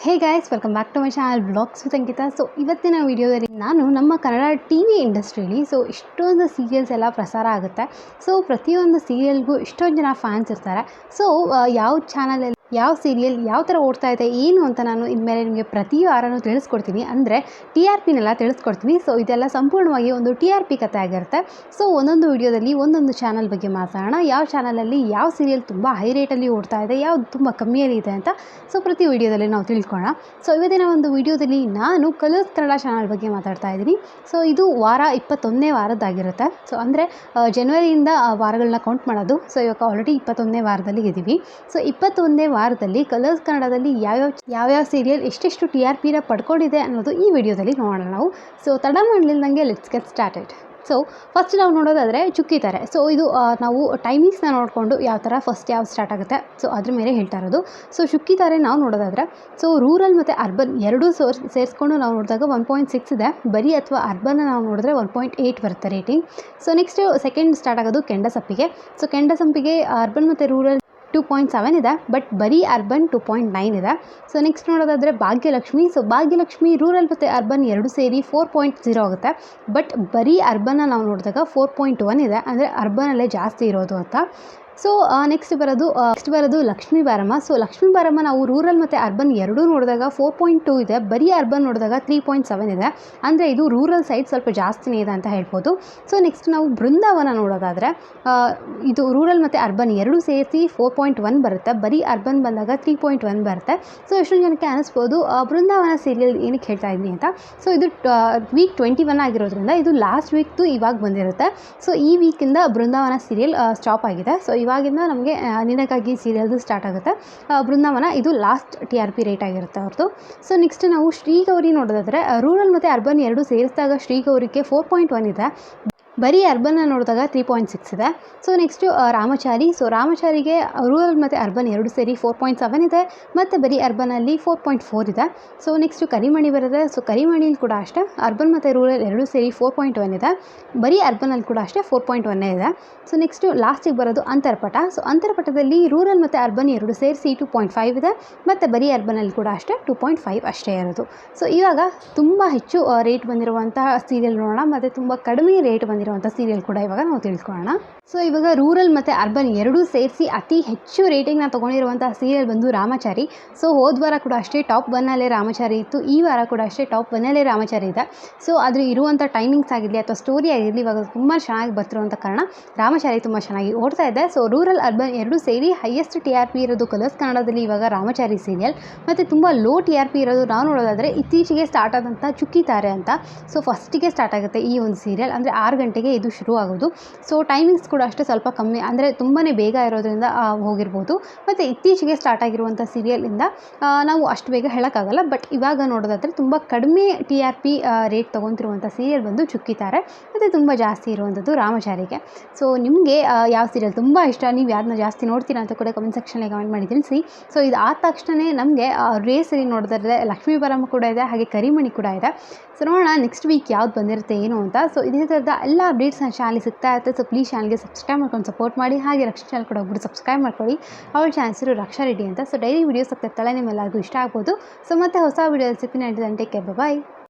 Hey guys, welcome back to my channel blogs with Ankita. So ಇವತ್ತಿನ ವೀಡಿಯೋದಲ್ಲಿ ನಾನು ನಮ್ಮ ಕನ್ನಡ ಟಿ ವಿ ಇಂಡಸ್ಟ್ರಿಯಲ್ಲಿ ಇಷ್ಟೊಂದು ಸೀರಿಯಲ್ಸ್ ಎಲ್ಲ ಪ್ರಸಾರ ಆಗುತ್ತೆ. ಸೊ ಪ್ರತಿಯೊಂದು ಸೀರಿಯಲ್ಗೂ ಇಷ್ಟೊಂದು ಜನ ಫ್ಯಾನ್ಸ್ ಇರ್ತಾರೆ. ಸೊ ಯಾವ ಚಾನಲಲ್ಲಿ ಯಾವ ಸೀರಿಯಲ್ ಯಾವ ಥರ ಓಡ್ತಾ ಇದೆ ಏನು ಅಂತ ನಾನು ಇನ್ಮೇಲೆ ನಿಮಗೆ ಪ್ರತಿ ವಾರನೂ ತಿಳಿಸ್ಕೊಡ್ತೀನಿ. ಅಂದರೆ ಟಿ ಆರ್ ಪಿನೆಲ್ಲ ತಿಳಿಸ್ಕೊಡ್ತೀನಿ. ಸೊ ಇದೆಲ್ಲ ಸಂಪೂರ್ಣವಾಗಿ ಒಂದು ಟಿ ಆರ್ ಪಿ ಕಥೆ ಆಗಿರುತ್ತೆ. ಸೊ ಒಂದೊಂದು ವಿಡಿಯೋದಲ್ಲಿ ಒಂದೊಂದು ಚಾನಲ್ ಬಗ್ಗೆ ಮಾತಾಡೋಣ. ಯಾವ ಚಾನಲಲ್ಲಿ ಯಾವ ಸೀರಿಯಲ್ ತುಂಬ ಹೈ ರೇಟಲ್ಲಿ ಓಡ್ತಾ ಇದೆ, ಯಾವುದು ತುಂಬ ಕಮ್ಮಿಯಲ್ಲಿ ಇದೆ ಅಂತ ಸೊ ಪ್ರತಿ ವಿಡಿಯೋದಲ್ಲಿ ನಾವು ತಿಳ್ಕೊಳ್ಳೋಣ. ಸೊ ಇವತ್ತಿನ ಒಂದು ವಿಡಿಯೋದಲ್ಲಿ ನಾನು ಕಲರ್ಸ್ ಕನ್ನಡ ಚಾನಲ್ ಬಗ್ಗೆ ಮಾತಾಡ್ತಾ ಇದ್ದೀನಿ. ಸೊ ಇದು ವಾರ 21ನೇ ವಾರದ್ದಾಗಿರುತ್ತೆ. ಸೊ ಅಂದರೆ ಜನವರಿಯಿಂದ ವಾರಗಳನ್ನ ಕೌಂಟ್ ಮಾಡೋದು. ಸೊ ಇವಾಗ ಆಲ್ರೆಡಿ 21ನೇ ವಾರದಲ್ಲಿ ಇದ್ದೀವಿ. ಸೊ 21ನೇ ವಾರದಲ್ಲಿ ಕಲರ್ಸ್ ಕನ್ನಡದಲ್ಲಿ ಯಾವ್ಯಾವ ಸೀರಿಯಲ್ ಎಷ್ಟೆಷ್ಟು ಟಿ ಆರ್ ಪಿನ ಪಡ್ಕೊಂಡಿದೆ ಅನ್ನೋದು ಈ ವಿಡಿಯೋದಲ್ಲಿ ನೋಡೋಣ ನಾವು. ಸೊ ತಡ ಮಾಡಲಿಲ್ದಂಗೆ let's get started. So first ನಾವು ನೋಡೋದಾದರೆ ಚುಕ್ಕಿ ತಾರೆ. ಸೊ ಇದು ನಾವು ಟೈಮಿಂಗ್ಸ್ನ ನೋಡಿಕೊಂಡು ಯಾವ ಥರ ಫಸ್ಟ್ ಯಾವ ಸ್ಟಾರ್ಟ್ ಆಗುತ್ತೆ ಸೊ ಅದ್ರ ಮೇಲೆ ಹೇಳ್ತಾ ಇರೋದು. ಸೊ ಚುಕ್ಕಿ ತಾರೆ ನಾವು ನೋಡೋದಾದರೆ ಸೊ ರೂರಲ್ ಮತ್ತು ಅರ್ಬನ್ ಎರಡೂ ಸೇರಿಸ್ಕೊಂಡು ನಾವು ನೋಡಿದಾಗ 1.6 ಇದೆ. ಬರೀ ಅಥವಾ ಅರ್ಬನ್ನ ನಾವು ನೋಡಿದ್ರೆ 1.8 ಬರುತ್ತೆ rating. So next second start ಆಗೋದು ಕೆಂಡಸಂಪಿಗೆ. ಸೊ ಕೆಂಡಸಂಪಿಗೆ ಅರ್ಬನ್ ಮತ್ತು ರೂರಲ್ 2.7 ಇದೆ, ಬಟ್ ಬರೀ ಅರ್ಬನ್ 2.9 ಇದೆ. ಸೊ ನೆಕ್ಸ್ಟ್ ನೋಡೋದಾದರೆ ಭಾಗ್ಯಲಕ್ಷ್ಮಿ. ಸೊ ಭಾಗ್ಯಲಕ್ಷ್ಮಿ ರೂರಲ್ ಮತ್ತು ಅರ್ಬನ್ ಎರಡು ಸೇರಿ 4.0 ಆಗುತ್ತೆ, ಬಟ್ ಬರೀ ಅರ್ಬನ್ನ ನಾವು ನೋಡಿದಾಗ 4.1 ಇದೆ. ಅಂದರೆ ಅರ್ಬನಲ್ಲೇ ಜಾಸ್ತಿ ಇರೋದು ಅಂತ. ಸೊ ನೆಕ್ಸ್ಟ್ ಬರೋದು ಲಕ್ಷ್ಮೀ ಬಾರಮ್ಮ. ಸೊ ಲಕ್ಷ್ಮೀ ಬಾರಮ್ಮ ನಾವು ರೂರಲ್ ಮತ್ತು ಅರ್ಬನ್ ಎರಡೂ ನೋಡಿದಾಗ 4.2 ಇದೆ, ಬರೀ ಅರ್ಬನ್ ನೋಡಿದಾಗ 3.7 ಇದೆ. ಅಂದರೆ ಇದು ರೂರಲ್ ಸೈಡ್ ಸ್ವಲ್ಪ ಜಾಸ್ತಿನೇ ಇದೆ ಅಂತ ಹೇಳ್ಬೋದು. ಸೊ ನೆಕ್ಸ್ಟ್ ನಾವು ಬೃಂದಾವನ ನೋಡೋದಾದರೆ ಇದು ರೂರಲ್ ಮತ್ತು ಅರ್ಬನ್ ಎರಡೂ ಸೇರಿಸಿ 4.1 ಬರುತ್ತೆ, ಬರೀ ಅರ್ಬನ್ ಬಂದಾಗ 3.1 ಬರುತ್ತೆ. ಸೊ ಎಷ್ಟೊಂದು ಜನಕ್ಕೆ ಅನ್ನಿಸ್ಬೋದು ಬೃಂದಾವನ ಸೀರಿಯಲ್ ಏನಕ್ಕೆ ಹೇಳ್ತಾ ಇದ್ದೀನಿ ಅಂತ. ಸೊ ಇದು ವೀಕ್ 21 ಆಗಿರೋದ್ರಿಂದ ಇದು ಲಾಸ್ಟ್ ವೀಕ್ದು ಇವಾಗ ಬಂದಿರುತ್ತೆ. ಸೊ ಈ ವೀಕಿಂದ ಬೃಂದಾವನ ಸೀರಿಯಲ್ ಸ್ಟಾಪ್ ಆಗಿದೆ. ಸೊ ಇವಾಗಿಂದ ನಮಗೆ ನಿನಗಾಗಿ ಸೀರಿಯಲ್ದು ಸ್ಟಾರ್ಟ್ ಆಗುತ್ತೆ. ಬೃಂದಾವನ ಇದು last T R P rate ಆಗಿರುತ್ತೆ ಅವ್ರದ್ದು. ಸೊ ನೆಕ್ಸ್ಟ್ ನಾವು ಶ್ರೀಗೌರಿ ನೋಡೋದಾದರೆ ರೂರಲ್ ಮತ್ತು ಅರ್ಬನ್ ಎರಡು ಸೇರಿಸಿದಾಗ ಶ್ರೀಗೌರಿಗೆ 4.1 ಇದೆ, ಬರೀ ಅರ್ಬನ್ನ ನೋಡಿದಾಗ 3.6 ಇದೆ. So next Ramachari. ಸೊ ರಾಮಚಾರಿಗೆ ರೂರಲ್ ಮತ್ತು ಅರ್ಬನ್ ಎರಡು ಸೇರಿ 4.7 ಇದೆ, ಮತ್ತು ಬರೀ ಅರ್ಬನಲ್ಲಿ 4.4 ಇದೆ. ಸೊ ನೆಕ್ಸ್ಟು ಕರಿಮಣಿ ಬರುತ್ತೆ. ಸೊ ಕರಿಮಣಿಲಿ ಕೂಡ ಅಷ್ಟೇ ಅರ್ಬನ್ ಮತ್ತು ರೂರಲ್ ಎರಡೂ ಸೇರಿ 4.1 ಇದೆ, ಬರೀ ಅರ್ಬನಲ್ಲಿ ಕೂಡ ಅಷ್ಟೇ 4.1 ಇದೆ. ಸೊ ನೆಕ್ಸ್ಟು ಲಾಸ್ಟಿಗೆ ಬರೋದು ಅಂತರ್ಪಟ. ಸೊ ಅಂತರ್ಪಟದಲ್ಲಿ ರೂರಲ್ ಮತ್ತು ಅರ್ಬನ್ ಎರಡು ಸೇರಿಸಿ 2.5 ಇದೆ, ಮತ್ತು ಬರೀ ಅರ್ಬನಲ್ಲಿ ಕೂಡ ಅಷ್ಟೇ 2.5 ಅಷ್ಟೇ ಇರೋದು. ಸೊ ಇವಾಗ ತುಂಬ ಹೆಚ್ಚು ರೇಟ್ ಬಂದಿರುವಂತಹ ಸೀರಿಯಲ್ ನೋಡೋಣ, ಮತ್ತು ತುಂಬ ಕಡಿಮೆ ರೇಟ್ ಬಂದಿರುವಂಥ ಸೀರಿಯಲ್ ಕೂಡ ಇವಾಗ ನಾವು ತಿಳ್ಕೊಳ್ಳೋಣ. ಸೊ ಇವಾಗ ರೂರಲ್ ಮತ್ತು ಅರ್ಬನ್ ಎರಡೂ ಸೇರಿಸಿ ಅತಿ ಹೆಚ್ಚು ರೇಟಿಂಗ್ನ ತೊಗೊಂಡಿರುವಂಥ ಸೀರಿಯಲ್ ಬಂದು ರಾಮಚಾರಿ. ಸೊ ಹೋದ ವಾರ ಕೂಡ ಅಷ್ಟೇ ಟಾಪ್ 1ಅಲ್ಲೇ ರಾಮಚಾರಿ ಇತ್ತು, ಈ ವಾರ ಕೂಡ ಅಷ್ಟೇ ಟಾಪ್ 1ಅಲ್ಲೇ ರಾಮಚಾರಿ ಇದೆ. ಸೊ ಅದ್ರ ಇರುವಂಥ ಟೈಮಿಂಗ್ಸ್ ಆಗಿರಲಿ ಅಥವಾ ಸ್ಟೋರಿ ಆಗಿರಲಿ ಇವಾಗ ತುಂಬ ಚೆನ್ನಾಗಿ ಬರ್ತಿರುವಂಥ ಕಾರಣ ರಾಮಚಾರಿ ತುಂಬ ಚೆನ್ನಾಗಿ ಓಡ್ತಾ ಇದೆ. ಸೊ ರೂರಲ್ ಅರ್ಬನ್ ಎರಡೂ ಸೇರಿ ಹೈಯೆಸ್ಟ್ ಟಿ ಆರ್ ಪಿ ಇರೋದು ಕಲರ್ಸ್ ಕನ್ನಡದಲ್ಲಿ ಇವಾಗ ರಾಮಚಾರಿ ಸೀರಿಯಲ್. ಮತ್ತು ತುಂಬ ಲೋ ಟಿ ಆರ್ ಪಿ ಇರೋದು ನಾವು ನೋಡೋದಾದರೆ ಇತ್ತೀಚೆಗೆ ಸ್ಟಾರ್ಟ್ ಆದಂಥ ಚುಕ್ಕಿ ತಾರೆ ಅಂತ. ಸೊ ಫಸ್ಟಿಗೆ ಸ್ಟಾರ್ಟ್ ಆಗುತ್ತೆ ಈ ಒಂದು ಸೀರಿಯಲ್, ಅಂದರೆ 6 ಗಂಟೆಗೆ ಇದು ಶುರು ಆಗೋದು. ಸೊ ಟೈಮಿಂಗ್ಸ್ ಕೂಡ ಅಷ್ಟೇ ಸ್ವಲ್ಪ ಕಮ್ಮಿ, ಅಂದರೆ ತುಂಬಾ ಬೇಗ ಇರೋದ್ರಿಂದ ಹೋಗಿರ್ಬೋದು. ಮತ್ತು ಇತ್ತೀಚೆಗೆ ಸ್ಟಾರ್ಟ್ ಆಗಿರುವಂಥ ಸೀರಿಯಲಿಂದ ನಾವು ಅಷ್ಟು ಬೇಗ ಹೇಳೋಕ್ಕಾಗಲ್ಲ. ಬಟ್ ಇವಾಗ ನೋಡೋದಾದರೆ ತುಂಬ ಕಡಿಮೆ ಟಿ ಆರ್ ಪಿ ರೇಟ್ ತೊಗೊತಿರುವಂಥ ಸೀರಿಯಲ್ ಬಂದು ಚುಕ್ಕಿ ತಾರೆ, ಮತ್ತು ತುಂಬ ಜಾಸ್ತಿ ಇರುವಂಥದ್ದು ರಾಮಚಾರಿಗೆ. ಸೊ ನಿಮಗೆ ಯಾವ ಸೀರಿಯಲ್ ತುಂಬ ಇಷ್ಟ, ನೀವು ಯಾರನ್ನ ಜಾಸ್ತಿ ನೋಡ್ತೀರಾ ಅಂತ ಕೂಡ ಕಮೆಂಟ್ ಸೆಕ್ಷನ್ಗೆ ಕಮೆಂಟ್ ಮಾಡಿ ತಿಳಿಸಿ. ಸೊ ಇದು ಆದ ತಕ್ಷಣ ನಮಗೆ ರೇಸಲ್ಲಿ ನೋಡೋದಾದ್ರೆ ಲಕ್ಷ್ಮೀ ಬಾರಮ್ಮ ಕೂಡ ಇದೆ, ಹಾಗೆ ಕರಿಮಣಿ ಕೂಡ ಇದೆ. ಸೊ ನೋಡೋಣ ನೆಕ್ಸ್ಟ್ ವೀಕ್ ಯಾವ್ದು ಬಂದಿರುತ್ತೆ ಏನು ಅಂತ. ಸೊ ಇದೇ ಥರದ ಎಲ್ಲ ಅಪ್ಡೇಟ್ಸ್ ನನ್ನ ಚಾನಲ್ಗೆ ಸಿಗ್ತಾ ಇರುತ್ತೆ. ಸೊ ಪ್ಲೀಸ್ ಚಾನಲ್ಗೆ ಸಬ್ಸ್ಕ್ರೈಬ್ ಮಾಡ್ಕೊಂಡು ಸಪೋರ್ಟ್ ಮಾಡಿ. ಹಾಗೆ ರಕ್ಷಾ ಚಾನಲ್ ಕೂಡ ಒಬ್ಬರು ಸಬ್ಸ್ಕ್ರೈಬ್ ಮಾಡ್ಕೊಳ್ಳಿ. ಅವಳ ಚಾನಲ್ ಹೆಸರು ರಕ್ಷಾ ರೆಡ್ಡಿ ಅಂತ. ಸೊ ಡೈಲಿ ವೀಡಿಯೋಸ್ ಆಗ್ತಿರ್ತಾಳೆ, ನಿಮ್ಮೆಲ್ಲರಿಗೂ ಇಷ್ಟ ಆಗ್ಬೋದು. ಸೊ ಮತ್ತೆ ಹೊಸ ವೀಡಿಯೋದಲ್ಲಿ ಸಿಗ್ತೀನಿ. ಟೇಕ್ ಕೇರ್, ಬಾಯ್.